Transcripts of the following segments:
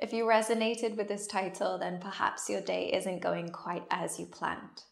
If you resonated with this title, then perhaps your day isn't going quite as you planned.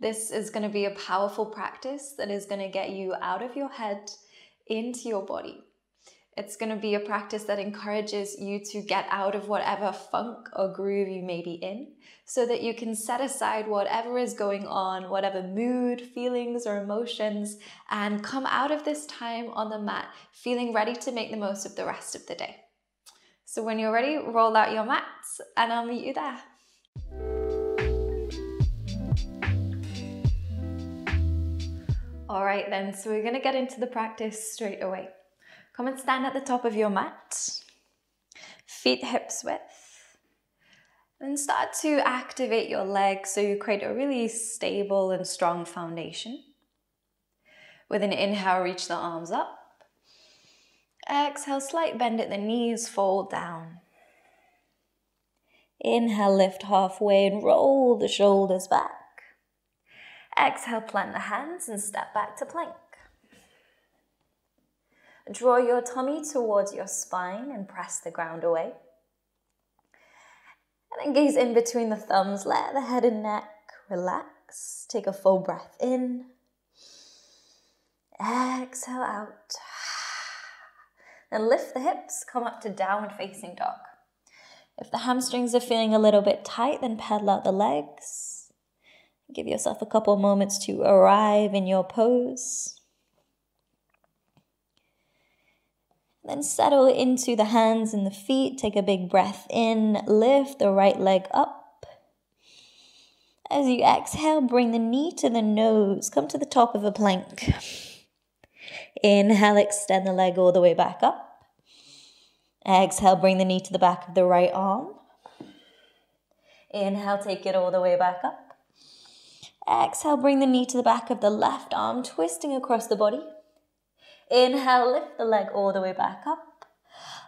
This is going to be a powerful practice that is going to get you out of your head, into your body. It's going to be a practice that encourages you to get out of whatever funk or groove you may be in, so that you can set aside whatever is going on, whatever mood, feelings, or emotions, and come out of this time on the mat feeling ready to make the most of the rest of the day. So when you're ready, roll out your mats and I'll meet you there. All right then, so we're going to get into the practice straight away. Come and stand at the top of your mat, feet hips width, and start to activate your legs so you create a really stable and strong foundation. With an inhale, reach the arms up. Exhale, slight bend at the knees, fold down. Inhale, lift halfway and roll the shoulders back. Exhale, plant the hands and step back to plank. Draw your tummy towards your spine and press the ground away. And then gaze in between the thumbs, let the head and neck relax. Take a full breath in. Exhale out. Then lift the hips, come up to downward facing dog. If the hamstrings are feeling a little bit tight, then pedal out the legs. Give yourself a couple moments to arrive in your pose. Then settle into the hands and the feet. Take a big breath in. Lift the right leg up. As you exhale, bring the knee to the nose. Come to the top of a plank. Inhale, extend the leg all the way back up. Exhale, bring the knee to the back of the right arm. Inhale, take it all the way back up. Exhale, bring the knee to the back of the left arm, twisting across the body. Inhale, lift the leg all the way back up.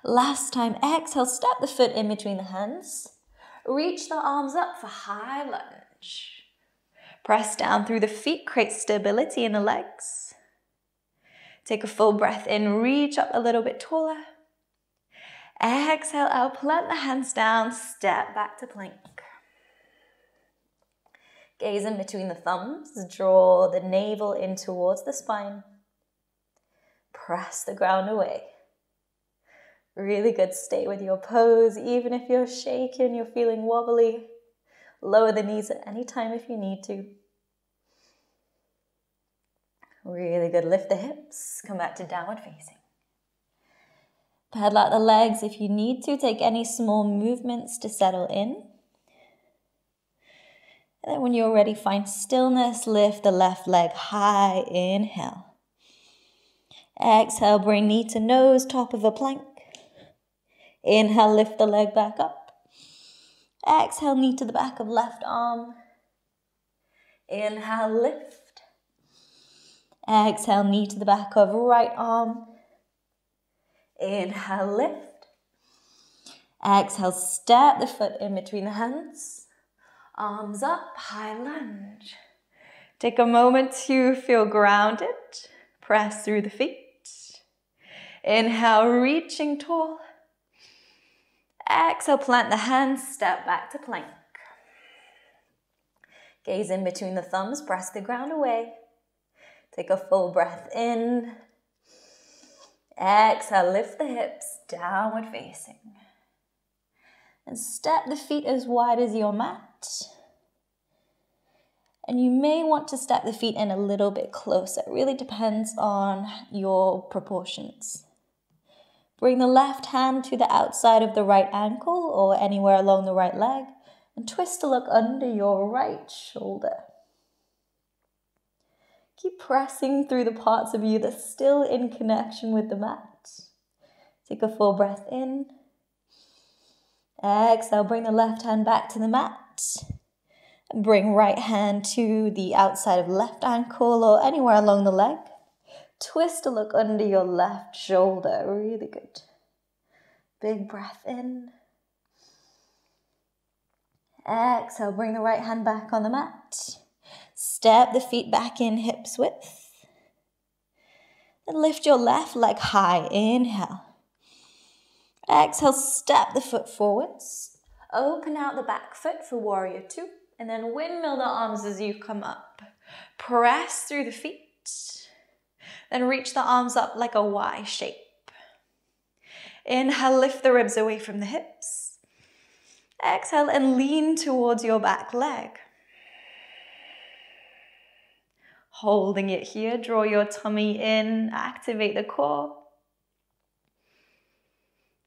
Last time, exhale, step the foot in between the hands. Reach the arms up for high lunge. Press down through the feet, create stability in the legs. Take a full breath in, reach up a little bit taller. Exhale out, plant the hands down, step back to plank. Gaze in between the thumbs, draw the navel in towards the spine. Press the ground away. Really good, stay with your pose, even if you're shaking, you're feeling wobbly. Lower the knees at any time if you need to. Really good, lift the hips, come back to downward facing. Pedal out the legs if you need to, take any small movements to settle in. And then when you're ready, find stillness, lift the left leg high, inhale. Exhale, bring knee to nose, top of a plank. Inhale, lift the leg back up. Exhale, knee to the back of left arm. Inhale, lift. Exhale, knee to the back of right arm. Inhale, lift. Exhale, step the foot in between the hands. Arms up, high lunge. Take a moment to feel grounded. Press through the feet. Inhale, reaching tall. Exhale, plant the hands, step back to plank. Gaze in between the thumbs, press the ground away. Take a full breath in. Exhale, lift the hips, downward facing. And step the feet as wide as your mat. And you may want to step the feet in a little bit closer. It really depends on your proportions. Bring the left hand to the outside of the right ankle or anywhere along the right leg and twist to look under your right shoulder. Keep pressing through the parts of you that's still in connection with the mat. Take a full breath in. Exhale, bring the left hand back to the mat. Bring right hand to the outside of left ankle or anywhere along the leg. Twist to look under your left shoulder. Really good. Big breath in. Exhale, bring the right hand back on the mat. Step the feet back in, hips width. Then lift your left leg high, inhale. Exhale, step the foot forwards. Open out the back foot for warrior two. And then windmill the arms as you come up. Press through the feet. Then reach the arms up like a Y shape. Inhale, lift the ribs away from the hips. Exhale and lean towards your back leg. Holding it here, draw your tummy in, activate the core.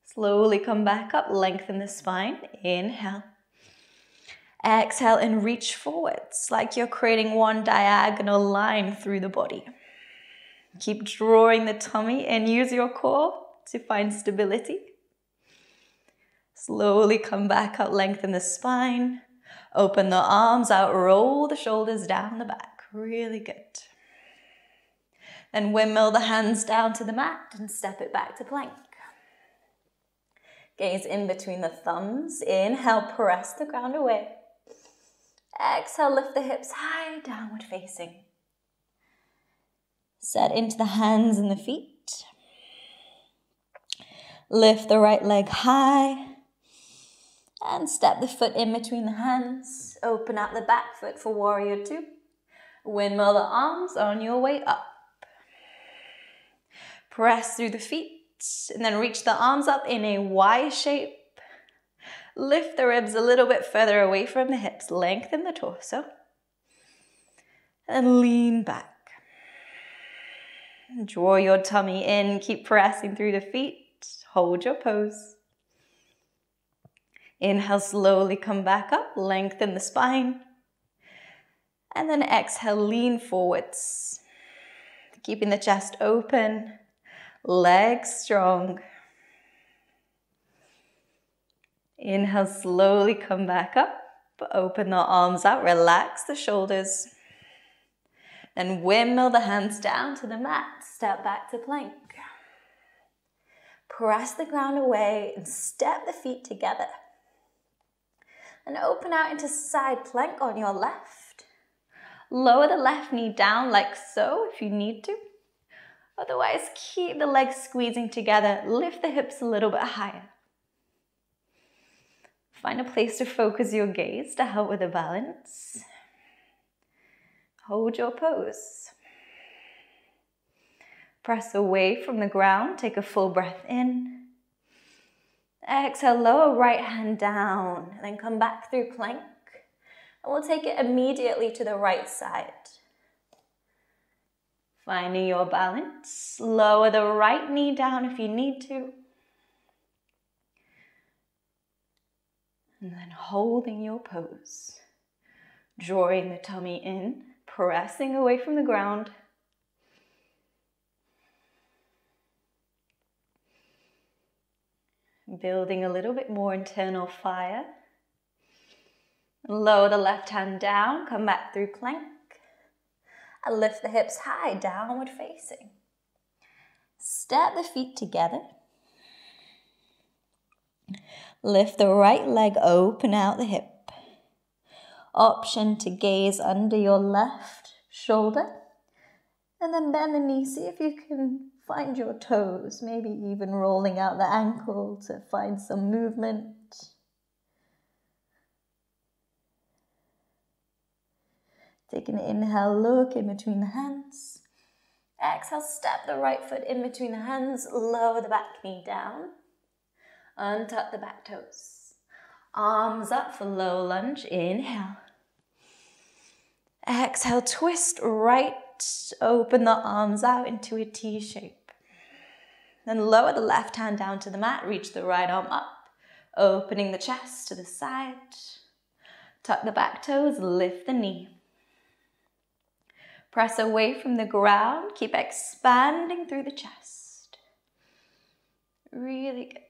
Slowly come back up, lengthen the spine. Inhale. Exhale and reach forwards like you're creating one diagonal line through the body. Keep drawing the tummy and use your core to find stability. Slowly come back up, lengthen the spine. Open the arms out, roll the shoulders down the back. Really good. Then windmill the hands down to the mat and step it back to plank. Gaze in between the thumbs. Inhale, press the ground away. Exhale, lift the hips high, downward facing. Set into the hands and the feet. Lift the right leg high. And step the foot in between the hands. Open out the back foot for warrior two. Windmill the arms on your way up. Press through the feet. And then reach the arms up in a Y shape. Lift the ribs a little bit further away from the hips. Lengthen the torso. And lean back. Draw your tummy in. Keep pressing through the feet. Hold your pose. Inhale, slowly come back up. Lengthen the spine. And then exhale, lean forwards. Keeping the chest open. Legs strong. Inhale, slowly come back up. Open the arms out, relax the shoulders. Then windmill the hands down to the mat. Step back to plank. Press the ground away and step the feet together. And open out into side plank on your left. Lower the left knee down like so if you need to. Otherwise, keep the legs squeezing together. Lift the hips a little bit higher. Find a place to focus your gaze to help with the balance. Hold your pose. Press away from the ground. Take a full breath in. Exhale, lower right hand down. And then come back through plank. And we'll take it immediately to the right side. Finding your balance. Lower the right knee down if you need to. And then holding your pose. Drawing the tummy in. Pressing away from the ground. Building a little bit more internal fire. Lower the left hand down. Come back through plank. And lift the hips high, downward facing. Step the feet together. Lift the right leg, open out the hip. Option to gaze under your left shoulder. And then bend the knee, see if you can find your toes, maybe even rolling out the ankle to find some movement. Take an inhale, look in between the hands. Exhale, step the right foot in between the hands, lower the back knee down. Untuck the back toes. Arms up for low lunge, inhale. Exhale, twist right, open the arms out into a T shape. Then lower the left hand down to the mat, reach the right arm up, opening the chest to the side. Tuck the back toes, lift the knee. Press away from the ground, keep expanding through the chest. Really good.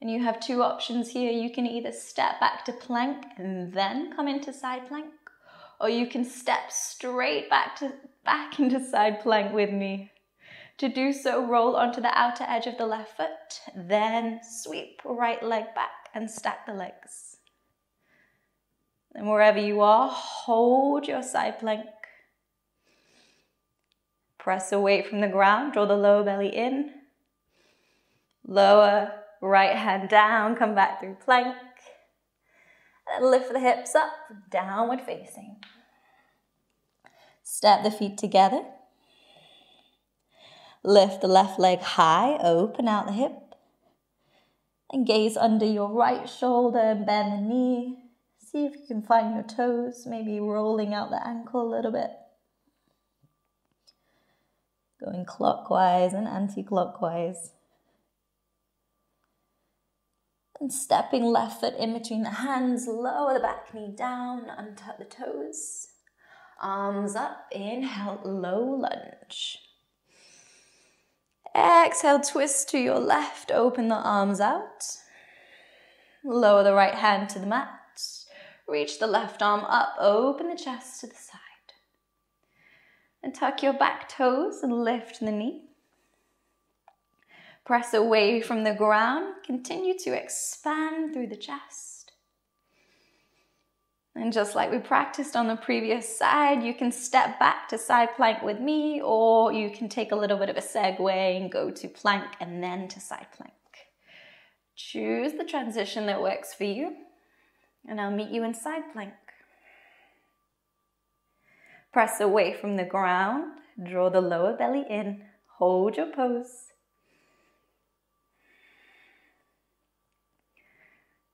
And you have two options here. You can either step back to plank and then come into side plank, or you can step straight back into side plank with me. To do so, roll onto the outer edge of the left foot, then sweep right leg back and stack the legs. And wherever you are, hold your side plank. Press away from the ground, draw the lower belly in. Lower right hand down, come back through plank. And lift the hips up, downward facing. Step the feet together. Lift the left leg high, open out the hip. And gaze under your right shoulder and bend the knee. See if you can find your toes, maybe rolling out the ankle a little bit. Going clockwise and anti-clockwise. And stepping left foot in between the hands, lower the back knee down, untuck the toes. Arms up, inhale, low lunge. Exhale, twist to your left, open the arms out. Lower the right hand to the mat. Reach the left arm up, open the chest to the side. And tuck your back toes and lift the knee. Press away from the ground, continue to expand through the chest. And just like we practiced on the previous side, you can step back to side plank with me, or you can take a little bit of a segue and go to plank and then to side plank. Choose the transition that works for you, and I'll meet you in side plank. Press away from the ground, draw the lower belly in, hold your pose.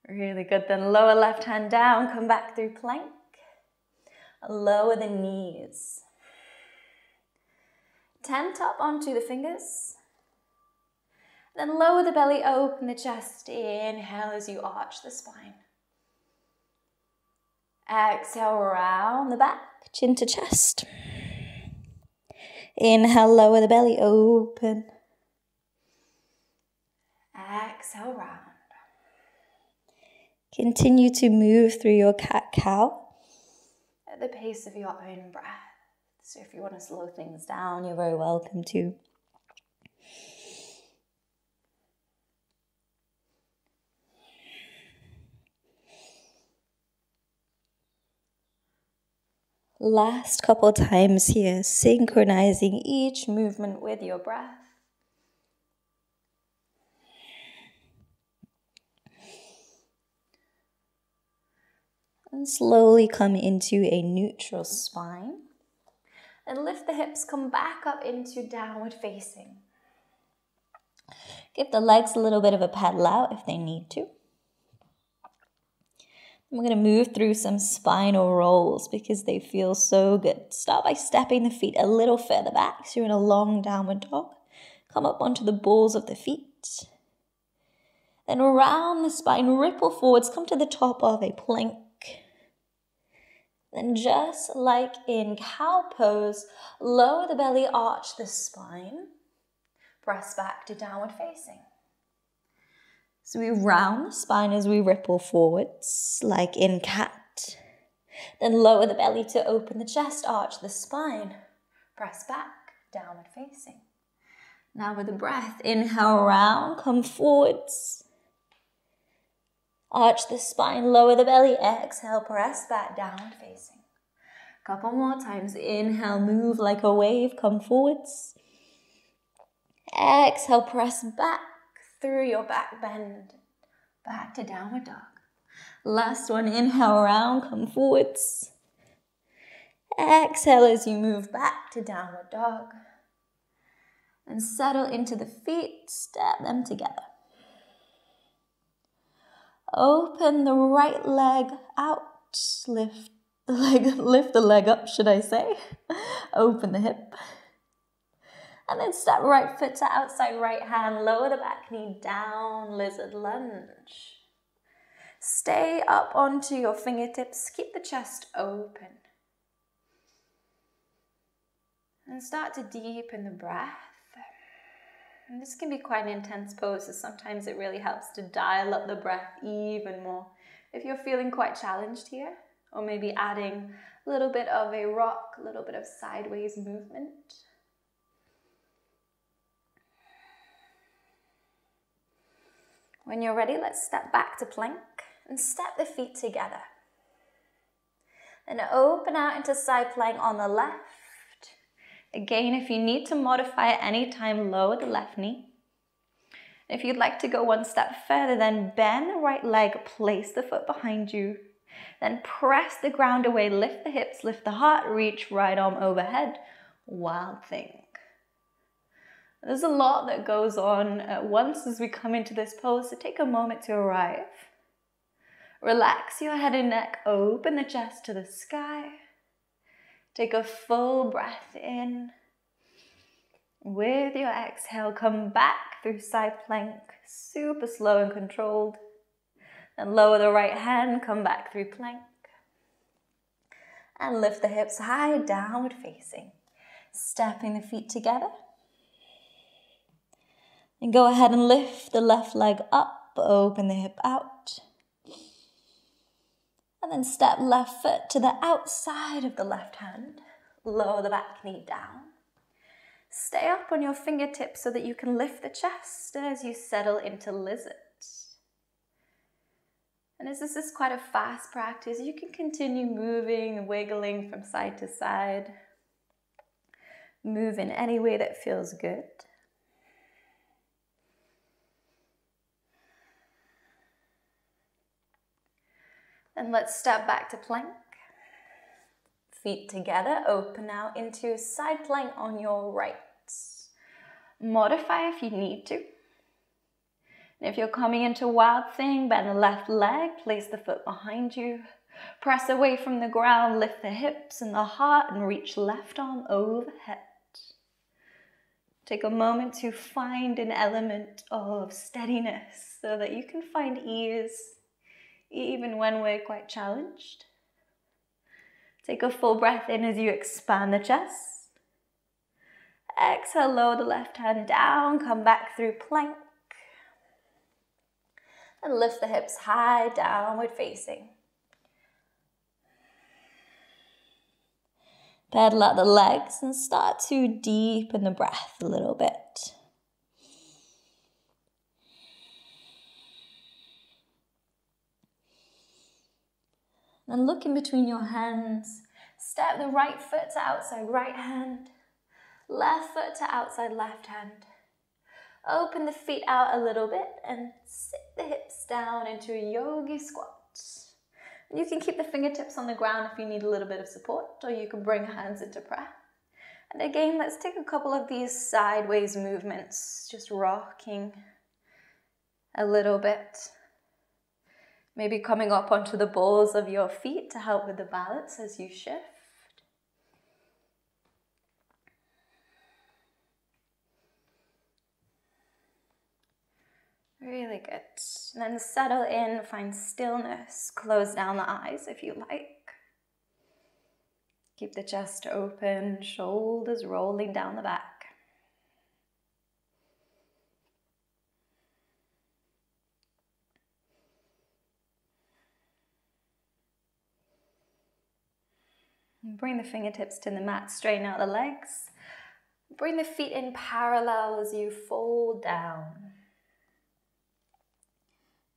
Really good, then lower left hand down, come back through plank. Lower the knees. Tent up onto the fingers. Then lower the belly, open the chest, inhale as you arch the spine. Exhale, round the back, chin to chest. Inhale, lower the belly, open. Exhale, round. Continue to move through your cat-cow at the pace of your own breath. So if you want to slow things down, you're very welcome to. Last couple times here, synchronizing each movement with your breath. And slowly come into a neutral spine. And lift the hips, come back up into downward facing. Give the legs a little bit of a paddle out if they need to. We're going to move through some spinal rolls because they feel so good. Start by stepping the feet a little further back. So you're in a long downward dog. Come up onto the balls of the feet. Then around the spine, ripple forwards, come to the top of a plank. Then just like in cow pose, lower the belly, arch the spine. Press back to downward facing. So we round the spine as we ripple forwards, like in cat. Then lower the belly to open the chest, arch the spine. Press back, downward facing. Now with the breath, inhale, round, come forwards. Arch the spine, lower the belly, exhale, press back, downward facing. Couple more times, inhale, move like a wave, come forwards. Exhale, press back through your back bend, back to downward dog. Last one, inhale, round, come forwards. Exhale as you move back to downward dog. And settle into the feet, step them together. Open the right leg out, lift the leg up, should I say. Open the hip. And then step right foot to outside right hand, lower the back knee down, lizard lunge. Stay up onto your fingertips, keep the chest open. And start to deepen the breath. And this can be quite an intense pose, so sometimes it really helps to dial up the breath even more. If you're feeling quite challenged here, or maybe adding a little bit of a rock, a little bit of sideways movement. When you're ready, let's step back to plank and step the feet together. Then open out into side plank on the left. Again, if you need to modify at any time, lower the left knee. If you'd like to go one step further, then bend the right leg, place the foot behind you, then press the ground away, lift the hips, lift the heart, reach right arm overhead. Wild thing. There's a lot that goes on at once as we come into this pose, so take a moment to arrive. Relax your head and neck, open the chest to the sky. Take a full breath in. With your exhale, come back through side plank, super slow and controlled. Then lower the right hand, come back through plank. And lift the hips high, downward facing. Stepping the feet together. And go ahead and lift the left leg up, open the hip out. And then step left foot to the outside of the left hand. Lower the back knee down. Stay up on your fingertips so that you can lift the chest as you settle into lizard. And as this is quite a fast practice, you can continue moving and wiggling from side to side. Move in any way that feels good. Then let's step back to plank. Feet together, open out into side plank on your right. Modify if you need to. And if you're coming into wild thing, bend the left leg, place the foot behind you. Press away from the ground, lift the hips and the heart and reach left arm overhead. Take a moment to find an element of steadiness so that you can find ease even when we're quite challenged. Take a full breath in as you expand the chest. Exhale, lower the left hand down, come back through plank. And lift the hips high, downward facing. Pedal out the legs and start to deepen the breath a little bit. And look in between your hands. Step the right foot to outside right hand. Left foot to outside left hand. Open the feet out a little bit and sit the hips down into a yogi squat. You can keep the fingertips on the ground if you need a little bit of support, or you can bring hands into prayer. And again, let's take a couple of these sideways movements, just rocking a little bit. Maybe coming up onto the balls of your feet to help with the balance as you shift. Really good. And then settle in, find stillness. Close down the eyes if you like. Keep the chest open, shoulders rolling down the back. Bring the fingertips to the mat, straighten out the legs. Bring the feet in parallel as you fold down.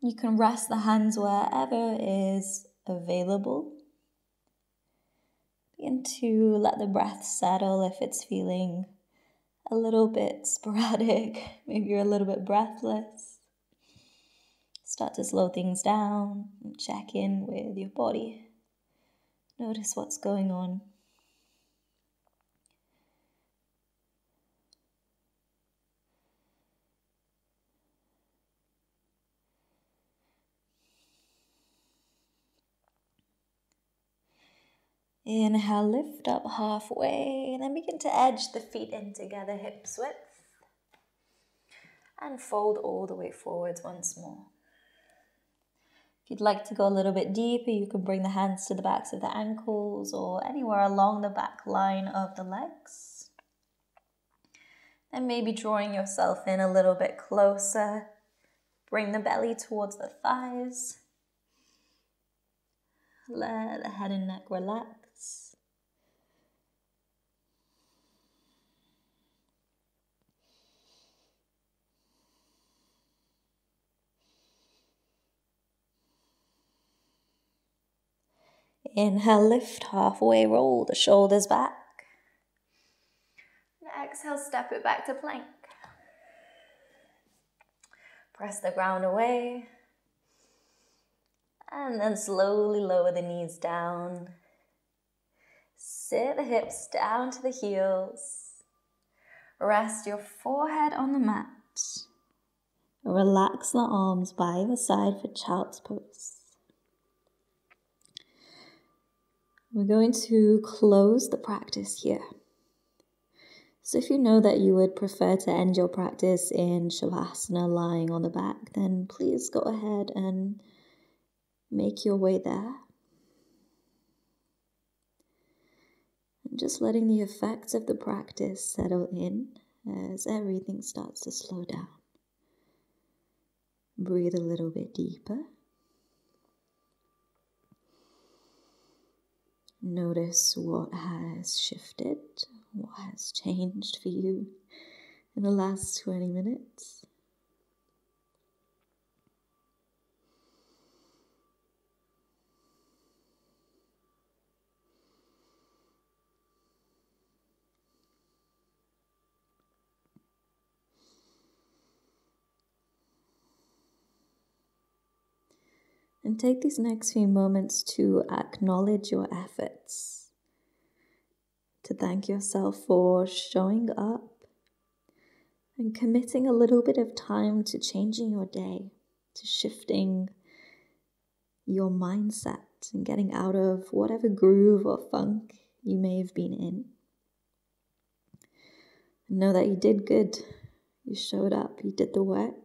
You can rest the hands wherever is available. Begin to let the breath settle if it's feeling a little bit sporadic. Maybe you're a little bit breathless. Start to slow things down and check in with your body. Notice what's going on. Inhale, lift up halfway, and then begin to edge the feet in together, hips width. And fold all the way forwards once more. If you'd like to go a little bit deeper, you can bring the hands to the backs of the ankles or anywhere along the back line of the legs. And maybe drawing yourself in a little bit closer. Bring the belly towards the thighs. Let the head and neck relax. Inhale, lift halfway, roll the shoulders back. And exhale, step it back to plank. Press the ground away. And then slowly lower the knees down. Sit the hips down to the heels. Rest your forehead on the mat. Relax the arms by the side for child's pose. We're going to close the practice here. So if you know that you would prefer to end your practice in Shavasana lying on the back, then please go ahead and make your way there. And just letting the effects of the practice settle in as everything starts to slow down. Breathe a little bit deeper. Notice what has shifted, what has changed for you in the last 20 minutes. And take these next few moments to acknowledge your efforts, to thank yourself for showing up and committing a little bit of time to changing your day, to shifting your mindset and getting out of whatever groove or funk you may have been in. And know that you did good. You showed up, you did the work.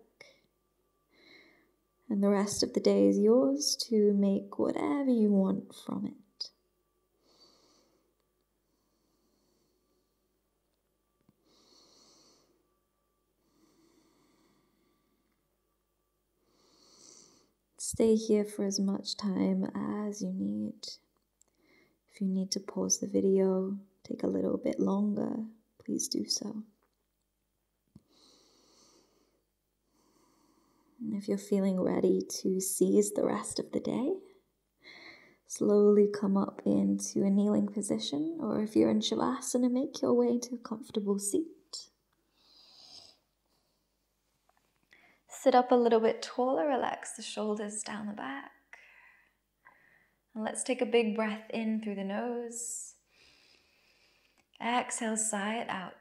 And the rest of the day is yours to make whatever you want from it. Stay here for as much time as you need. If you need to pause the video, take a little bit longer, please do so. And if you're feeling ready to seize the rest of the day, slowly come up into a kneeling position, or if you're in Shavasana, make your way to a comfortable seat. Sit up a little bit taller, relax the shoulders down the back. And let's take a big breath in through the nose. Exhale, sigh it out.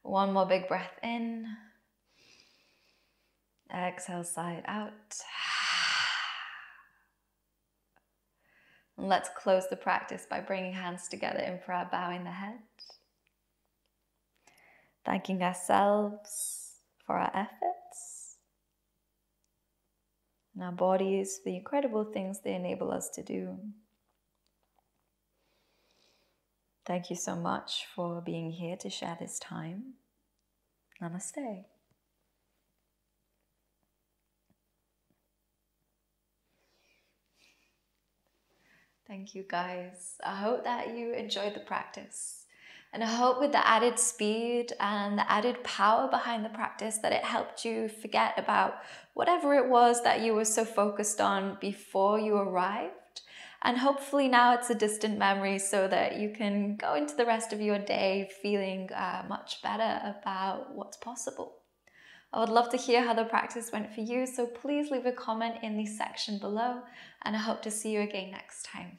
One more big breath in. Exhale, sigh it out. And let's close the practice by bringing hands together in prayer, bowing the head. Thanking ourselves for our efforts and our bodies for the incredible things they enable us to do. Thank you so much for being here to share this time. Namaste. Thank you guys. I hope that you enjoyed the practice. And I hope with the added speed and the added power behind the practice that it helped you forget about whatever it was that you were so focused on before you arrived. And hopefully now it's a distant memory so that you can go into the rest of your day feeling much better about what's possible. I would love to hear how the practice went for you, so please leave a comment in the section below, and I hope to see you again next time.